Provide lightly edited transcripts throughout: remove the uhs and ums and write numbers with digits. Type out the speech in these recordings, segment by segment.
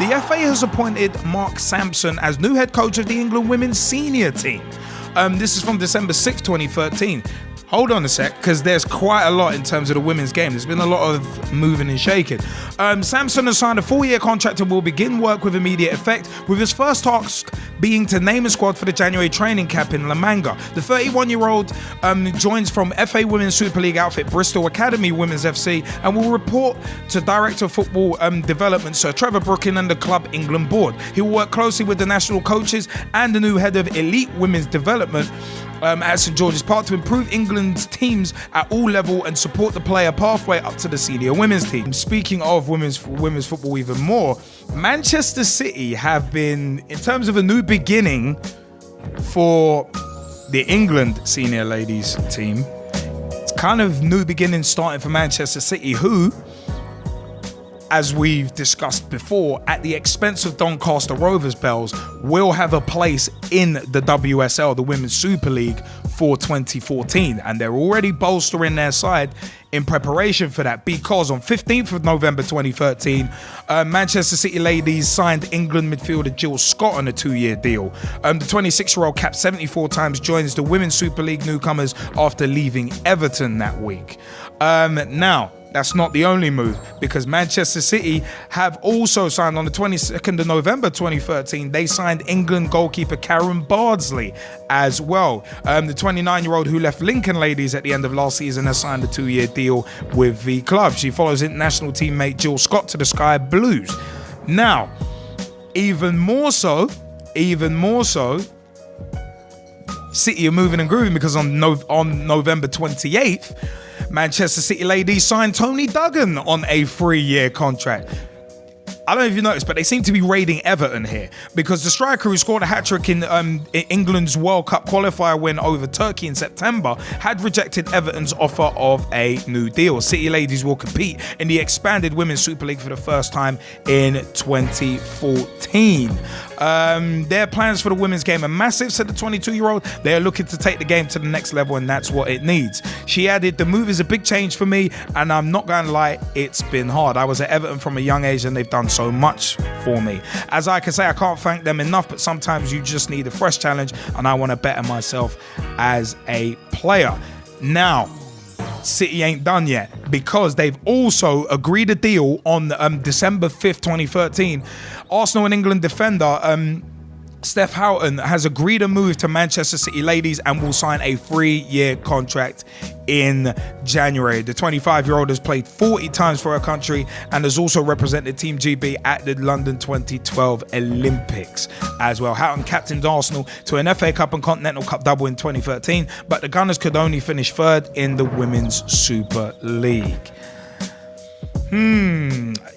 The FA has appointed Mark Sampson as new head coach of the England women's senior team. This is from December 6th, 2013. Hold on a sec, because there's quite a lot in terms of the women's game. There's been a lot of moving and shaking. Sampson has signed a 4-year contract and will begin work with immediate effect, with his first task being to name a squad for the January training camp in La Manga. The 31-year-old joins from FA Women's Super League outfit Bristol Academy Women's FC and will report to Director of Football Development Sir Trevor Brookin and the Club England Board. He will work closely with the national coaches and the new head of Elite Women's Development at St George's Park to improve England's teams at all level and support the player pathway up to the senior women's team. Speaking of women's football even more, Manchester City have been, in terms of a new beginning for the England senior ladies team, it's kind of new beginning starting for Manchester City, who, as we've discussed before, at the expense of Doncaster Rovers Belles, will have a place in the WSL, the Women's Super League, for 2014. And they're already bolstering their side in preparation for that, because on 15th of November 2013, Manchester City ladies signed England midfielder Jill Scott on a 2-year deal. The 26-year-old, capped 74 times, joins the Women's Super League newcomers after leaving Everton that week. Now, that's not the only move, because Manchester City have also signed on the 22nd of November 2013. They signed England goalkeeper Karen Bardsley as well. The 29-year-old who left Lincoln ladies at the end of last season has signed a 2-year deal with the club. She follows international teammate Jill Scott to the Sky Blues. Now, even more so, City are moving and grooving, because on November 28th, Manchester City ladies signed Tony Duggan on a 3-year contract. I don't know if you noticed, but they seem to be raiding Everton here, because the striker who scored a hat-trick in England's World Cup qualifier win over Turkey in September had rejected Everton's offer of a new deal. City ladies will compete in the expanded Women's Super League for the first time in 2014. Their plans for the women's game are massive, said the 22-year-old. They are looking to take the game to the next level, and that's what it needs. She added, "The move is a big change for me, and I'm not going to lie, it's been hard. I was at Everton from a young age, and they've done so much for me. As I can say, I can't thank them enough, but sometimes you just need a fresh challenge, and I want to better myself as a player." Now, City ain't done yet, because they've also agreed a deal on December 5th, 2013. Arsenal and England defender Steph Houghton has agreed a move to Manchester City ladies and will sign a 3-year contract in January. The 25-year-old has played 40 times for her country and has also represented Team GB at the London 2012 Olympics as well. Houghton captained Arsenal to an FA Cup and Continental Cup double in 2013, but the Gunners could only finish third in the Women's Super League.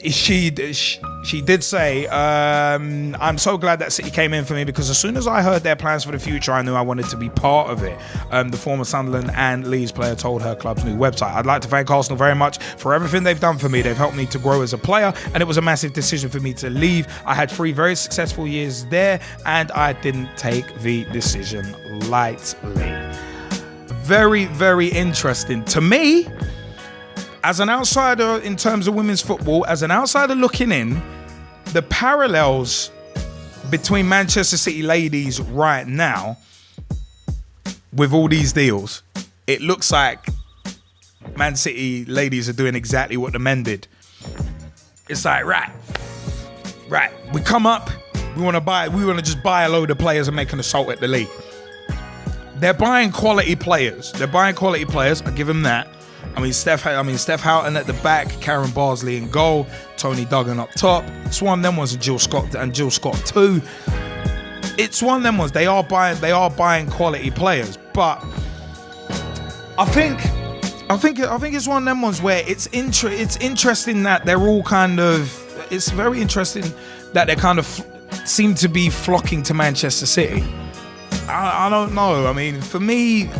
She did say, "I'm so glad that City came in for me, because as soon as I heard their plans for the future, I knew I wanted to be part of it." The former Sunderland and Leeds player told her club's new website. "I'd like to thank Arsenal very much for everything they've done for me. They've helped me to grow as a player, and it was a massive decision for me to leave. I had 3 very successful years there, and I didn't take the decision lightly." Very, very interesting. To me, as an outsider in terms of women's football, as an outsider looking in, the parallels between Manchester City ladies right now with all these deals, it looks like Man City ladies are doing exactly what the men did. It's like, right, we come up, we want to just buy a load of players and make an assault at the league. They're buying quality players. I give them that. I mean, Steph Houghton at the back, Karen Bardsley in goal, Tony Duggan up top. It's one of them ones, and Jill Scott too. It's one of them ones. They are buying quality players, but I think it's one of them ones where it's interesting that they're all kind of. It's very interesting that they kind of seem to be flocking to Manchester City. I don't know. I mean, for me,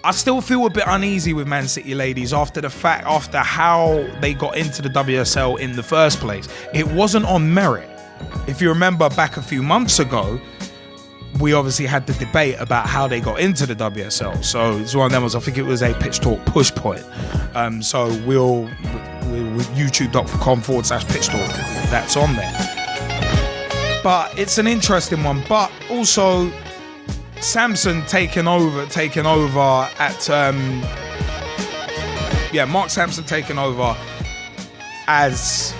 I still feel a bit uneasy with Man City ladies after how they got into the WSL in the first place. It wasn't on merit. If you remember back a few months ago, we obviously had the debate about how they got into the WSL. So it's one of them. I think it was a Pitch Talk push point. So we'll youtube.com/Pitch Talk. That's on there. But it's an interesting one. But also, Sampson taking over at Mark Sampson taking over as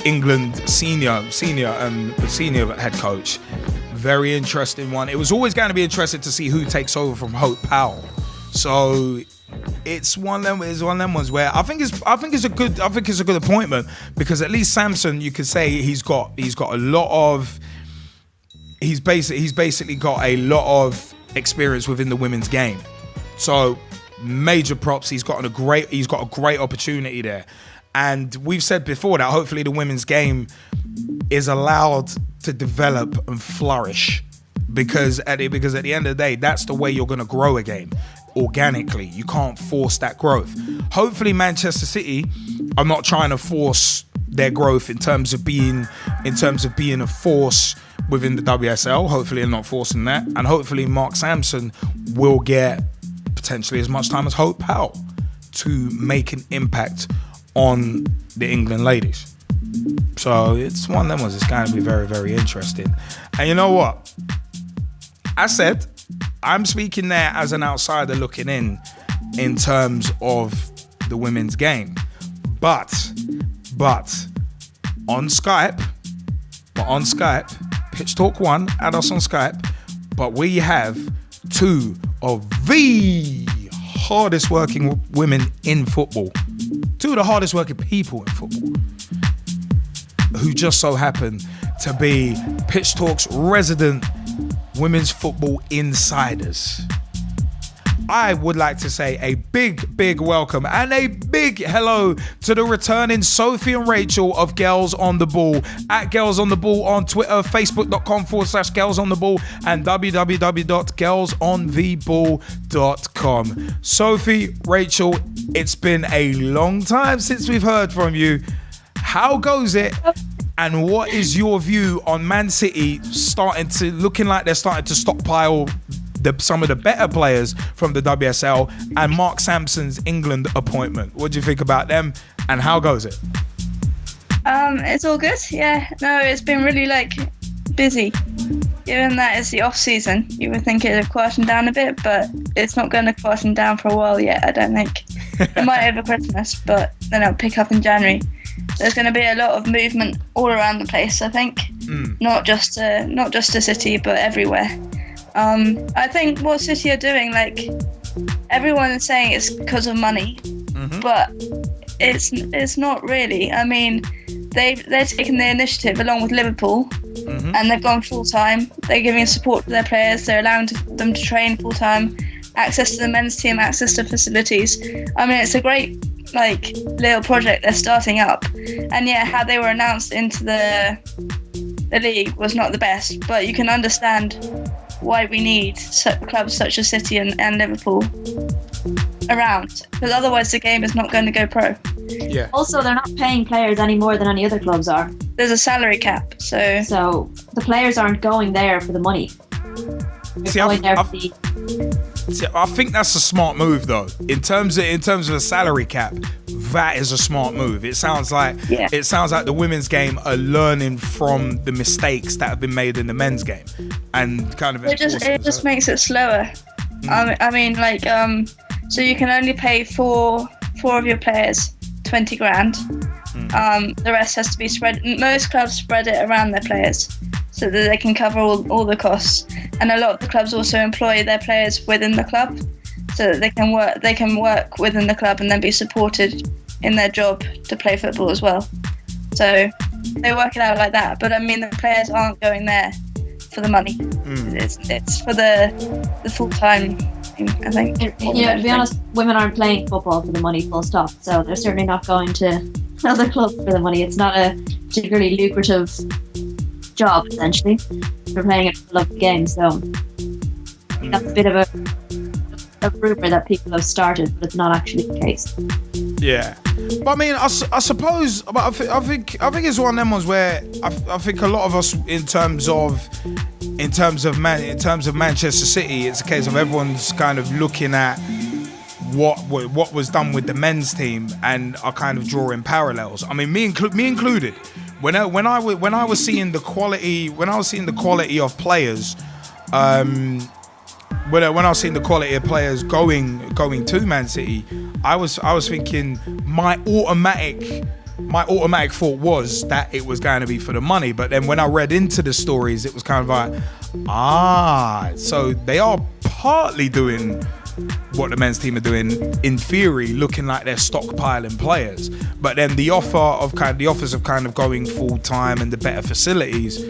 England senior head coach. Very interesting one. It was always going to be interesting to see who takes over from Hope Powell. So it's one of them ones where I think it's a good appointment, because at least Sampson, you could say he's basically got a lot of experience within the women's game. So major props. He's got a great opportunity there. And we've said before that hopefully the women's game is allowed to develop and flourish, because at the end of the day, that's the way you're going to grow a game, organically. You can't force that growth. Hopefully Manchester City are not trying to force their growth in terms of being a force within the WSL. Hopefully they're not forcing that, and hopefully Mark Sampson will get potentially as much time as Hope Powell to make an impact on the England ladies. So it's one of them ones. It's going to be very, very interesting. And you know what? I said I'm speaking there as an outsider looking in terms of the women's game. But on Skype, Pitch Talk 1, add us on Skype, but we have two of the hardest working women in football. Two of the hardest working people in football, who just so happen to be Pitch Talk's resident women's football insiders. I would like to say a big welcome and a big hello to the returning Sophie and Rachel of Girls on the Ball, at Girls on the Ball on Twitter, facebook.com/Girls on the Ball, and www.girlsontheball.com. Sophie, Rachel, it's been a long time since we've heard from you. How goes it? And what is your view on Man City looking like they're starting to stockpile some of the better players from the WSL, and Mark Sampson's England appointment? What do you think about them, and how goes it? It's all good. Yeah, no, it's been really busy. Given that it's the off season, you would think it'd have quietened down a bit, but it's not going to quieten down for a while yet, I don't think. It might over Christmas, but then it'll pick up in January. There's going to be a lot of movement all around the place, I think. Not just a City, but everywhere. I think what City are doing, everyone is saying it's because of money, but it's not really. I mean, they're taking the initiative along with Liverpool, and they've gone full time. They're giving support to their players. They're allowing them to train full time. Access to the men's team, access to facilities. I mean, it's a great little project they're starting up. And yeah, how they were announced into the league was not the best, but you can understand why we need clubs such as City and Liverpool around, because otherwise the game is not going to go pro. Yeah. Also, they're not paying players any more than any other clubs are. There's a salary cap, so the players aren't going there for the money. I think that's a smart move, though. In terms of a salary cap, that is a smart move. It sounds like the women's game are learning from the mistakes that have been made in the men's game, and kind of it just makes it slower. I mean, so you can only pay four of your players 20 grand. The rest has to be spread. Most clubs spread it around their players, so that they can cover all the costs. And a lot of the clubs also employ their players within the club, so that they can work within the club and then be supported in their job to play football as well. So they work it out like that. But I mean, the players aren't going there for the money. It's for the full-time thing, I think. To be honest, women aren't playing football for the money, full stop. So they're certainly not going to other clubs for the money. It's not a particularly lucrative job, essentially. They're playing it for the love of the game. So that's a bit of a rumour that people have started, but it's not actually the case. Yeah, but I mean, I suppose, but I think it's one of them ones where I think a lot of us, in terms of Manchester City, it's a case of everyone's kind of looking at what was done with the men's team and are kind of drawing parallels. I mean, me included. When I was seeing the quality of players, when I was seeing the quality of players going to Man City, I was thinking my automatic thought was that it was going to be for the money. But then when I read into the stories, it was kind of like, so they are partly doing what the men's team are doing in theory, looking like they're stockpiling players. But then the offers of kind of going full time and the better facilities,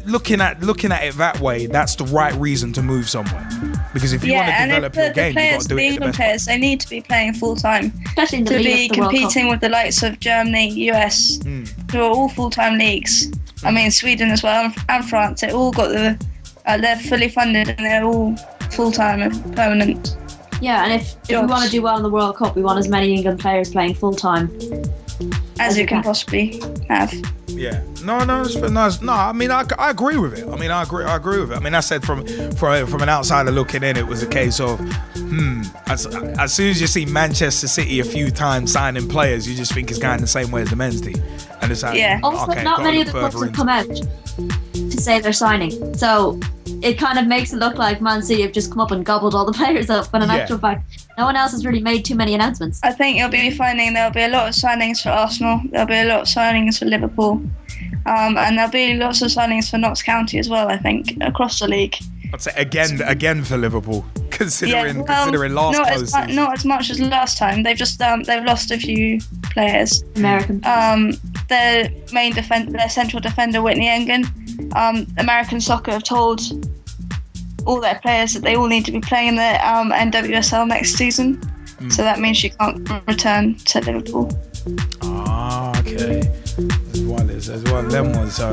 looking at it that way, that's the right reason to move somewhere. Because if you want to develop your game, you've got to do it the best players, they need to be playing full time, especially in the to league be competing with the likes of Germany, US, who are all full time leagues. I mean, Sweden as well, and France. They all got they're fully funded and they're all full time and permanent. Yeah, and if we want to do well in the World Cup, we want as many England players playing full time as you can possibly have. Yeah. No. I mean, I agree with it. I agree with it. I mean, I said from an outsider looking in, it was a case of, as soon as you see Manchester City a few times signing players, you just think it's going the same way as the men's team. And it's like, Also, okay, not many of the clubs have come out to say they're signing. So it kind of makes it look like Man City have just come up and gobbled all the players up, but in actual fact, no one else has really made too many announcements. I think you'll be finding there'll be a lot of signings for Arsenal, there'll be a lot of signings for Liverpool, and there'll be lots of signings for Notts County as well, I think, across the league. I'd say again for Liverpool, considering last close. Not as much as last time. They've just they've lost a few players. American. Their their central defender Whitney Engen. American Soccer have told all their players that they all need to be playing in the NWSL next season. So that means she can't return to Liverpool. Okay. There's one of them ones. So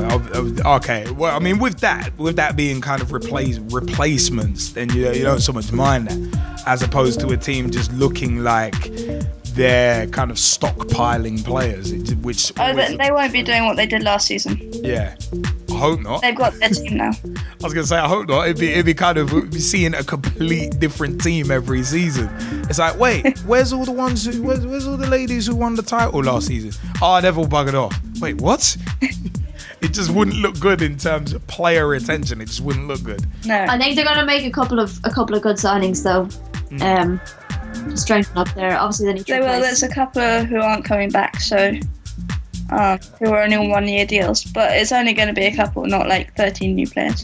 okay. Well, I mean, with that being kind of replacements, then you don't so much mind that, as opposed to a team just looking like they're kind of stockpiling players, which they won't be doing what they did last season. Yeah. I hope not. They've got their team now. I was gonna say I hope not. It'd be kind of seeing a complete different team every season. It's like, wait, where's all the ladies who won the title last season? Oh, they've all buggered off. Wait, what? It just wouldn't look good in terms of player retention. It just wouldn't look good. No. I think they're gonna make a couple of good signings though. To strengthen up there. Obviously they need to replace. There's a couple who aren't coming back, so who are only on 1 year deals, but it's only going to be a couple, not like 13 new players.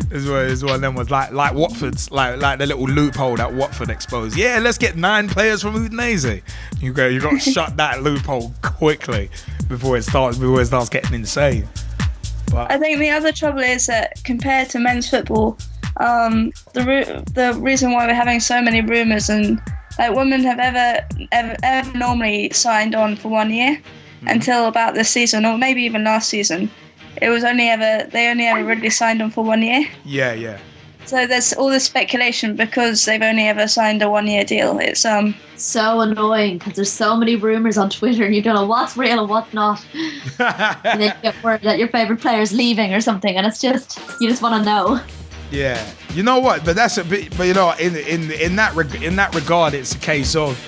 There's one of them was like Watford's, like the little loophole that Watford exposed. Yeah, let's get 9 players from Udinese. You got to shut that loophole quickly before it starts getting insane. But I think the other trouble is that compared to men's football, the reason why we're having so many rumours and like women have ever normally signed on for 1 year until about this season, or maybe even last season. It was they only ever really signed on for 1 year. Yeah. So there's all this speculation because they've only ever signed a 1 year deal. It's so annoying because there's so many rumours on Twitter and you don't know what's real and what's not. And then you get word that your favourite player's leaving or something, and it's just you just want to know. Yeah, you know what? But that's a bit. But you know, in that regard, it's a case of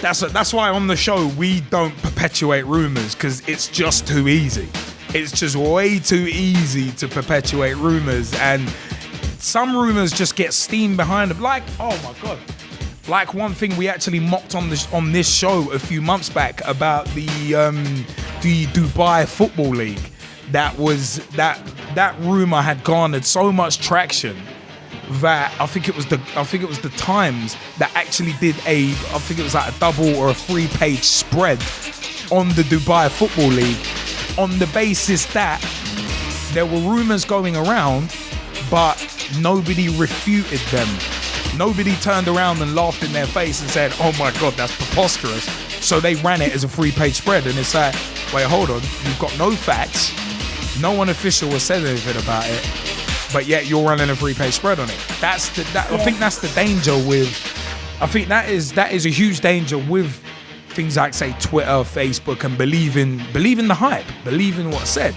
that's why on the show we don't perpetuate rumors, because it's just too easy. It's just way too easy to perpetuate rumors, and some rumors just get steam behind them. Like, oh my god, like one thing we actually mocked on this show a few months back about the Dubai Football League. That rumor had garnered so much traction that I think it was the Times that actually did I think it was like a double or a 3-page spread on the Dubai Football League on the basis that there were rumors going around, but nobody refuted them. Nobody turned around and laughed in their face and said, "Oh my God, that's preposterous." So they ran it as a 3-page spread, and it's like, wait, hold on, you've got no facts. No one official has said anything about it, but yet you're running a 3-page spread on it. I think that's the danger with. I think that is a huge danger with things like, say, Twitter, Facebook, and believing the hype, believing what's said.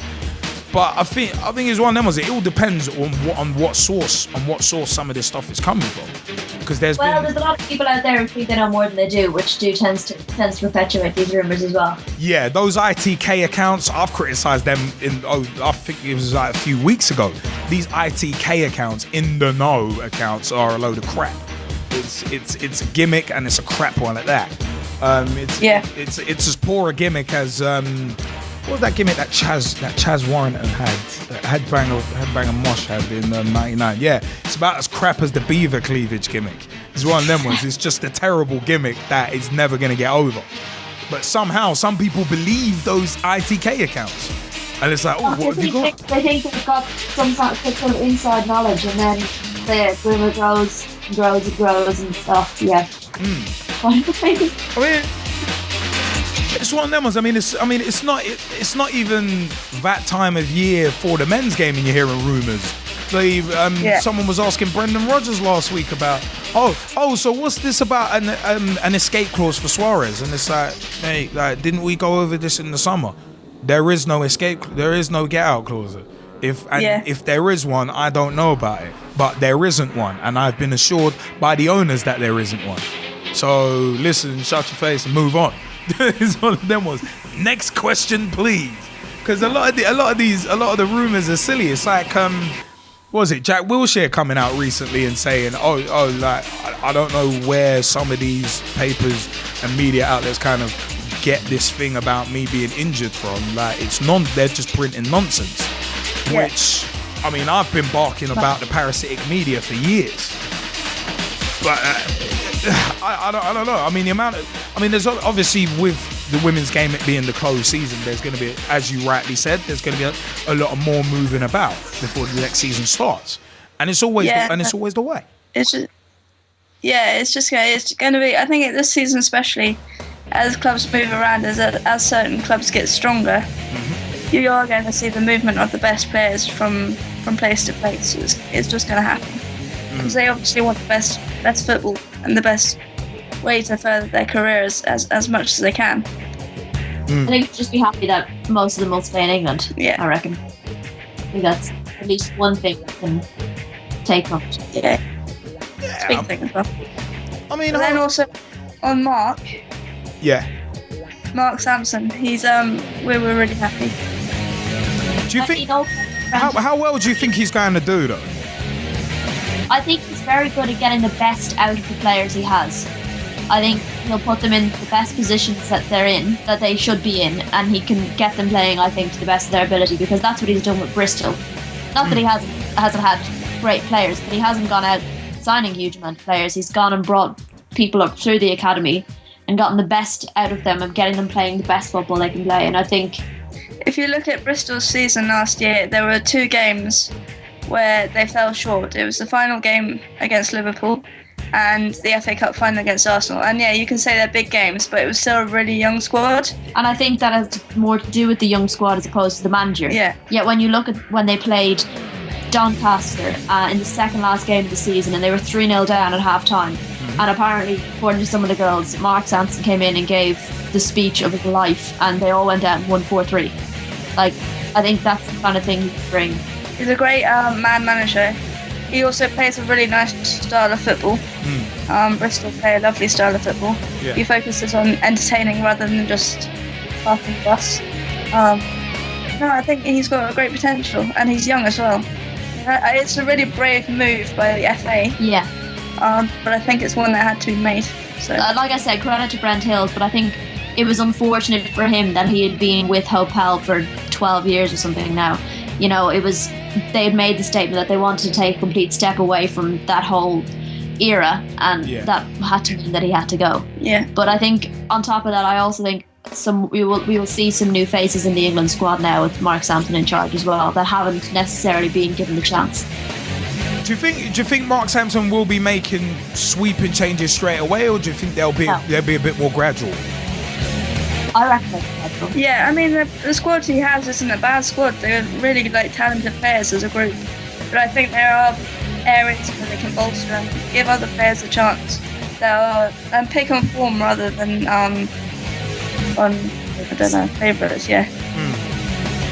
But I think it's one of them ones. It all depends on what source some of this stuff is coming from. Because there's a lot of people out there who think they know more than they do, which tends to perpetuate these rumours as well. Yeah, those ITK accounts, I've criticised them I think it was like a few weeks ago. These ITK accounts, in the know accounts, are a load of crap. It's a gimmick, and it's a crap one at that. It's as poor a gimmick as what was that gimmick that Chaz Warrington had Headbanger Mosh had in '99? Yeah, it's about as crap as the beaver cleavage gimmick. It's one of them ones. It's just a terrible gimmick that is never going to get over. But somehow, some people believe those ITK accounts, and it's like, what have you got? They think they've got some sort of inside knowledge, and then the rumour grows and stuff. Yeah. I mean, it's one of them ones. It's not even that time of year for the men's game, and you're hearing rumours. Someone was asking Brendan Rodgers last week about, so what's this about an escape clause for Suarez? And it's like, hey, didn't we go over this in the summer? There is no escape. There is no get out clause. If there is one, I don't know about it, but there isn't one, and I've been assured by the owners that there isn't one. So listen, shut your face and move on. It's one of them ones. Next question, please. Because a lot of the rumors are silly. It's like what was it, Jack Wilshere coming out recently and saying, like I don't know where some of these papers and media outlets kind of get this thing about me being injured from. Like they're just printing nonsense. Yeah. Which, I've been barking about the parasitic media for years. But I don't know. The amount of, there's obviously with the women's game it being the closed season, there's going to be, as you rightly said, there's going to be a lot of more moving about before the next season starts, and it's always the way. It's going to be. I think this season especially, as clubs move around, as certain clubs get stronger, you are going to see the movement of the best players from place to place. It's just going to happen. Because they obviously want the best football and the best way to further their careers as much as they can. I think just be happy that most of them will stay in England. Yeah, I reckon. I think that's at least one thing that can take from it. Yeah. It's a big thing as well. And then also on Mark. Yeah. Mark Sampson. He's we were really happy. Do you think? How well do you think he's going to do though? I think he's very good at getting the best out of the players he has. I think he'll put them in the best positions that they should be in, and he can get them playing, I think, to the best of their ability, because that's what he's done with Bristol. Not that he hasn't had great players, but he hasn't gone out signing a huge amount of players. He's gone and brought people up through the academy and gotten the best out of them and getting them playing the best football they can play. And I think if you look at Bristol's season last year, there were 2 games where they fell short. It was the final game against Liverpool and the FA Cup final against Arsenal. And yeah, you can say they're big games, but it was still a really young squad. And I think that has more to do with the young squad as opposed to the manager. Yeah. Yet when you look at when they played Doncaster in the second last game of the season, and they were 3-0 down at half time. And apparently, according to some of the girls, Mark Sampson came in and gave the speech of his life, and they all went out 1-4-3. Like, I think that's the kind of thing he can bring. He's a great man manager. He also plays a really nice style of football. Bristol play a lovely style of football. Yeah. He focuses on entertaining rather than just parking the bus. I think he's got a great potential, and he's young as well. It's a really brave move by the FA. Yeah. But I think it's one that had to be made. So, like I said, credit to Brent Hills, but I think it was unfortunate for him that he had been with Hope Hell for 12 years or something now. You know, they had made the statement that they wanted to take a complete step away from that whole era, and that had to mean that he had to go. Yeah. But I think on top of that, I also think we will see some new faces in the England squad now with Mark Sampson in charge as well that haven't necessarily been given the chance. Do you think Mark Sampson will be making sweeping changes straight away, or do you think they'll be a bit more gradual? I reckon it's gradual. Yeah, I mean the squad he has isn't a bad squad. They're really talented players as a group, but I think there are areas where they can bolster and give other players a chance. And pick on form rather than on favourites. Yeah.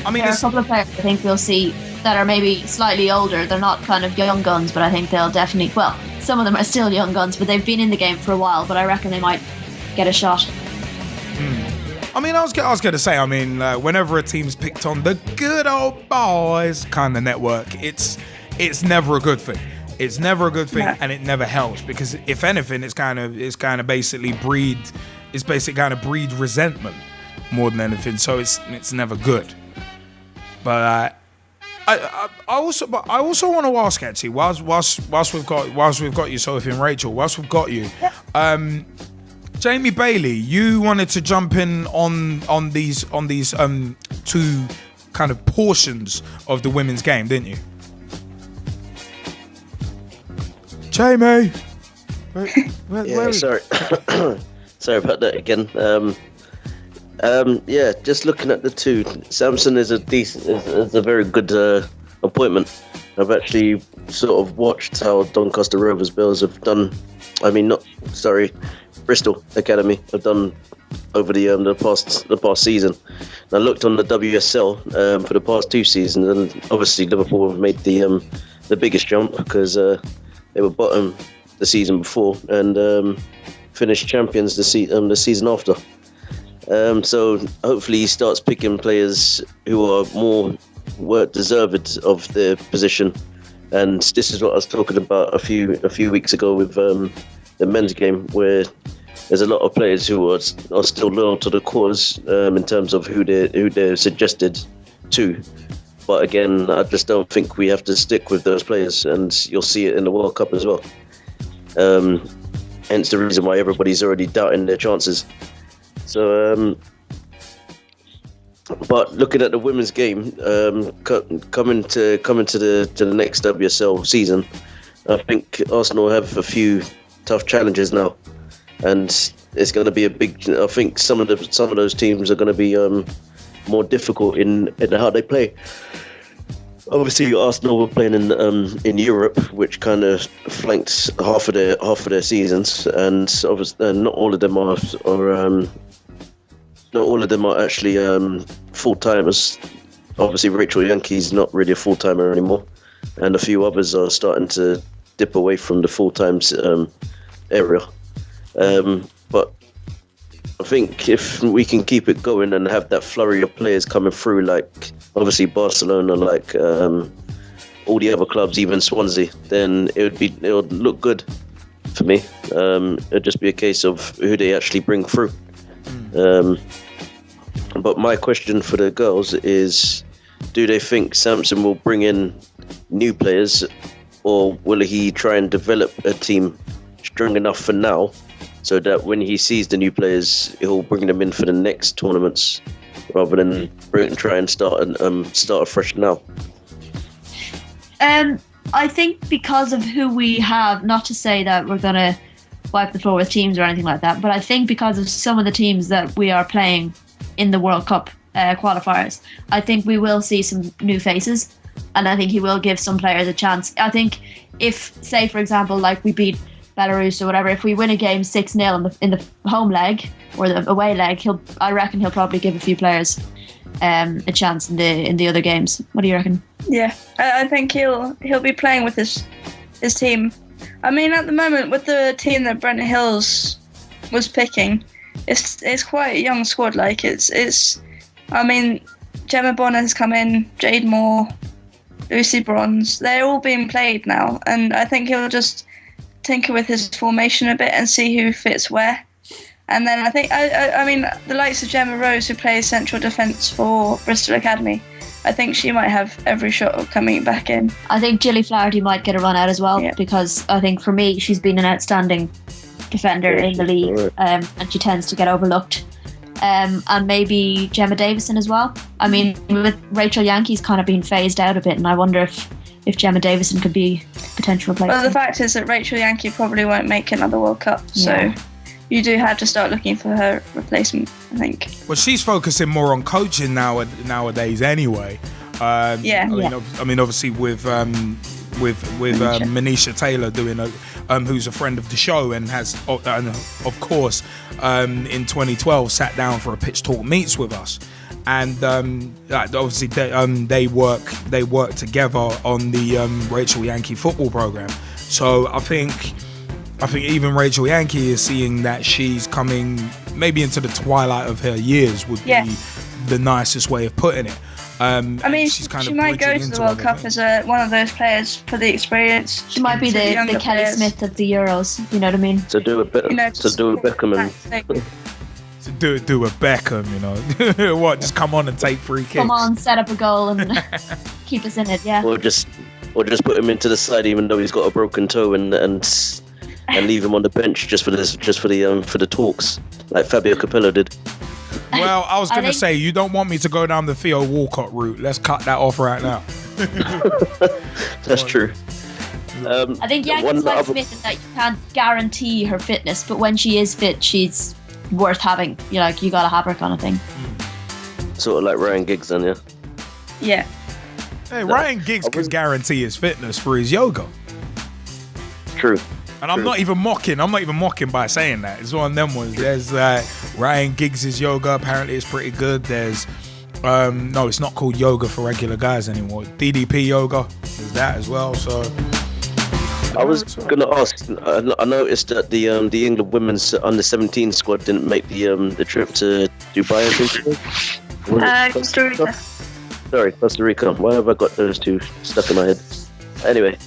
I mean, there are a couple of players I think we'll see that are maybe slightly older. They're not kind of young guns, but I think they'll definitely, well, some of them are still young guns, but they've been in the game for a while, but I reckon they might get a shot. I mean, I was going to say, I mean, whenever a team's picked on the good old boys kind of network, it's never a good thing. It's never a good thing, and it never helps, because if anything, it's kind of basically breed resentment more than anything. So it's never good. But I also want to ask, actually, whilst we've got you, Sophie and Rachel, whilst we've got you, Jamie Bailey, you wanted to jump in on these two kind of portions of the women's game, didn't you? Jamie, where sorry, sorry about that again. Just looking at the two, Sampson is a very good appointment. I've actually sort of watched how Doncaster Rovers Belles have done. Bristol Academy have done over the past season. And I looked on the WSL for the past 2 seasons, and obviously Liverpool have made the biggest jump, because they were bottom the season before and finished champions the season after. So hopefully he starts picking players who are more deserved of their position. And this is what I was talking about a few weeks ago with the men's game, where there's a lot of players who are still loyal to the cause in terms of who they're suggested to. But again, I just don't think we have to stick with those players, and you'll see it in the World Cup as well. Hence the reason why everybody's already doubting their chances. So, but looking at the women's game, coming to the next WSL season, I think Arsenal have a few tough challenges now, and it's going to be a big. I think some of those teams are going to be more difficult in how they play. Obviously, Arsenal were playing in Europe, which kind of flanked half of their seasons, and obviously not all of them are actually full timers. Obviously, Rachel Yankee's not really a full timer anymore, and a few others are starting to dip away from the full time area. But I think if we can keep it going and have that flurry of players coming through, like obviously Barcelona, like all the other clubs, even Swansea, then it would look good for me. It'd just be a case of who they actually bring through. But my question for the girls is, do they think Sampson will bring in new players, or will he try and develop a team strong enough for now, so that when he sees the new players, he'll bring them in for the next tournaments, rather than try and start afresh now? I think because of who we have, not to say that we're going to wipe the floor with teams or anything like that, but I think because of some of the teams that we are playing in the World Cup qualifiers, I think we will see some new faces, and I think he will give some players a chance. I think if, say, for example, like we beat Belarus or whatever, if we win a game 6-0 in the home leg or the away leg, I reckon he'll probably give a few players a chance in the other games. What do you reckon? Yeah, I think he'll be playing with his team. I mean, at the moment, with the team that Brent Hills was picking, it's quite a young squad. Like I mean, Gemma Bonner has come in, Jade Moore, Lucy Bronze. They're all being played now, and I think he'll just tinker with his formation a bit and see who fits where. And then I think, I mean, the likes of Gemma Rose, who plays central defence for Bristol Academy, I think she might have every shot of coming back in. I think Gilly Flaherty might get a run out as well, because I think for me, she's been an outstanding defender in the league, and she tends to get overlooked. And maybe Gemma Davison as well. I mean, with Rachel Yankee's kind of been phased out a bit, and I wonder if Gemma Davison could be potential replacement. Well, the fact is that Rachel Yankee probably won't make another World Cup, so you do have to start looking for her replacement, I think. Well, she's focusing more on coaching nowadays anyway. I mean, obviously with Manisha Taylor doing who's a friend of the show and has, of course, in 2012 sat down for a Pitch Talk Meets with us. and obviously they work together on the Rachel Yankee football program. So I think even Rachel Yankee is seeing that she's coming maybe into the twilight of her years would be the nicest way of putting it. I mean, she might go to the World Cup as one of those players for the experience. She might be the Kelly players. Smith of the Euros. You know what I mean? To do a bit, to do a Beckham and. To do a Beckham, you know. What? Just come on and take free kicks. Come on, set up a goal and keep us in it. Yeah. Or just put him into the side, even though he's got a broken toe, and leave him on the bench just for the talks, like Fabio Capello did. Well, I was going to say, you don't want me to go down the Theo Walcott route. Let's cut that off right now. That's true. I think Yankees like Smith in that you can't guarantee her fitness, but when she is fit, she's worth having. You know, like, you gotta have her kind of thing. Sort of like Ryan Giggs then, yeah? Yeah. Hey, Ryan Giggs could guarantee his fitness for his yoga. True. And I'm not even mocking by saying that. It's one of them ones. There's Ryan Giggs' yoga. Apparently it's pretty good. There's no, it's not called yoga for regular guys anymore. DDP yoga. There's that as well. So I was gonna ask. I noticed that the England women's under-17 squad didn't make the trip to Dubai. I think. Costa Rica. Sorry, Costa Rica. Why have I got those two stuck in my head? Anyway,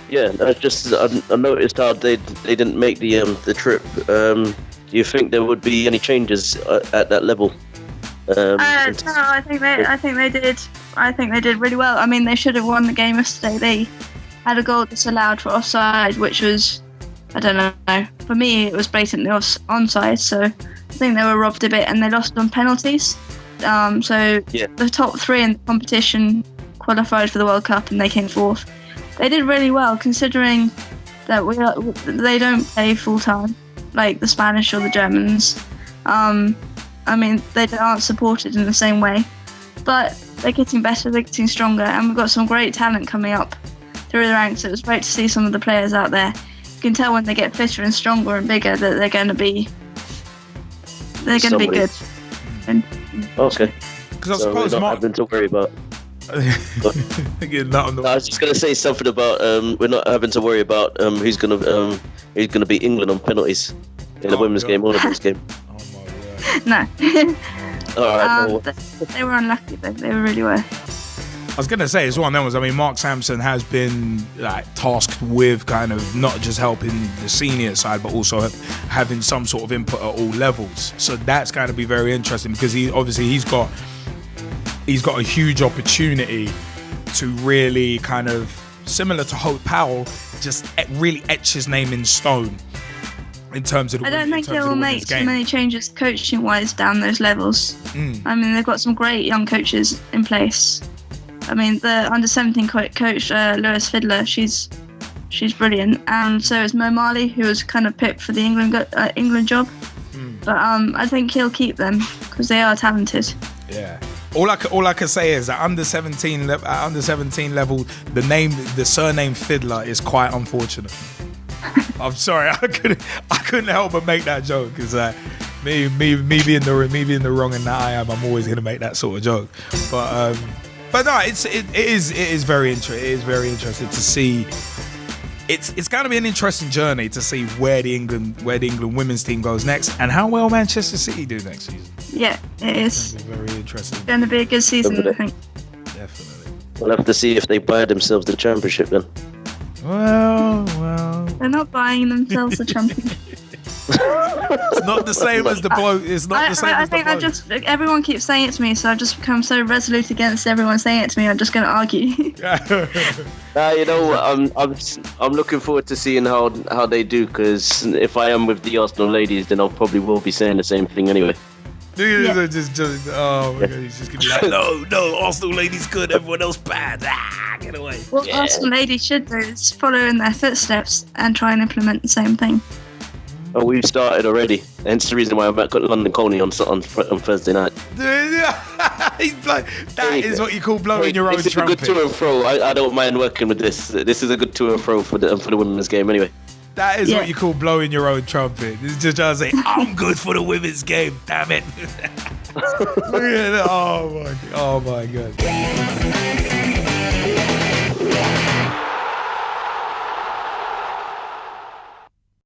yeah, I noticed how they didn't make the trip. Do you think there would be any changes at that level? No, I think they did. I think they did really well. I mean, they should have won the game yesterday. They had a goal disallowed for offside, which was, I don't know. For me, it was blatantly onside. So I think they were robbed a bit, and they lost on penalties. The top three in the competition qualified for the World Cup, and they came fourth. They did really well, considering that they don't play full time like the Spanish or the Germans. I mean, they aren't supported in the same way, but they're getting better, they're getting stronger, and we've got some great talent coming up through the ranks. It was great to see some of the players out there. You can tell when they get fitter and stronger and bigger that they're going to be good. Okay. Because I suppose we're not having to worry about. I was just gonna say something about we're not having to worry about who's gonna beat England on penalties in the women's game or the men's game. No. All right. They were unlucky though. They really were. I was gonna say it's one of them was. I mean, Mark Sampson has been tasked with kind of not just helping the senior side, but also having some sort of input at all levels. So that's going to be very interesting because he's got a huge opportunity to really kind of, similar to Hope Powell, just really etch his name in stone in terms of the I don't think they will make too many changes coaching-wise down those levels. I mean, they've got some great young coaches in place. I mean, the under-17 coach, Lewis Fiddler, she's brilliant. And so is Mo Marley, who was kind of picked for the England job. But I think he'll keep them because they are talented. Yeah. All I can say is that under 17 level, the surname Fiddler is quite unfortunate. I'm sorry, I couldn't help but make that joke because me being the wrong in that I'm always gonna make that sort of joke. But no, it is very interesting. It is very interesting to see. It's going to be an interesting journey to see where the England women's team goes next and how well Manchester City do next season. Yeah, it is. It's very interesting. It's going to be a good season, I think. Definitely. We'll have to see if they buy themselves the championship then. Well. They're not buying themselves the championship. It's not the same as the bloke. It's not the same as the bloke. Everyone keeps saying it to me, so I've just become so resolute against everyone saying it to me. I'm just going to argue. You know, I'm looking forward to seeing how they do, because if I am with the Arsenal ladies, then I'll probably will be saying the same thing anyway. Yeah. Oh my God, he's just gonna be like, no, Arsenal ladies good, everyone else bad. Get away. What Arsenal ladies should do is follow in their footsteps and try and implement the same thing. Oh, we've started already. Hence the reason why I've got London Colney on Thursday night. He's like, that is what you call blowing your own trumpet. It's a good to and fro. I don't mind working with this. This is a good to and fro for the women's game anyway. That is what you call blowing your own trumpet. This is just trying to say, I'm good for the women's game, damn it. Look at that. Oh my god.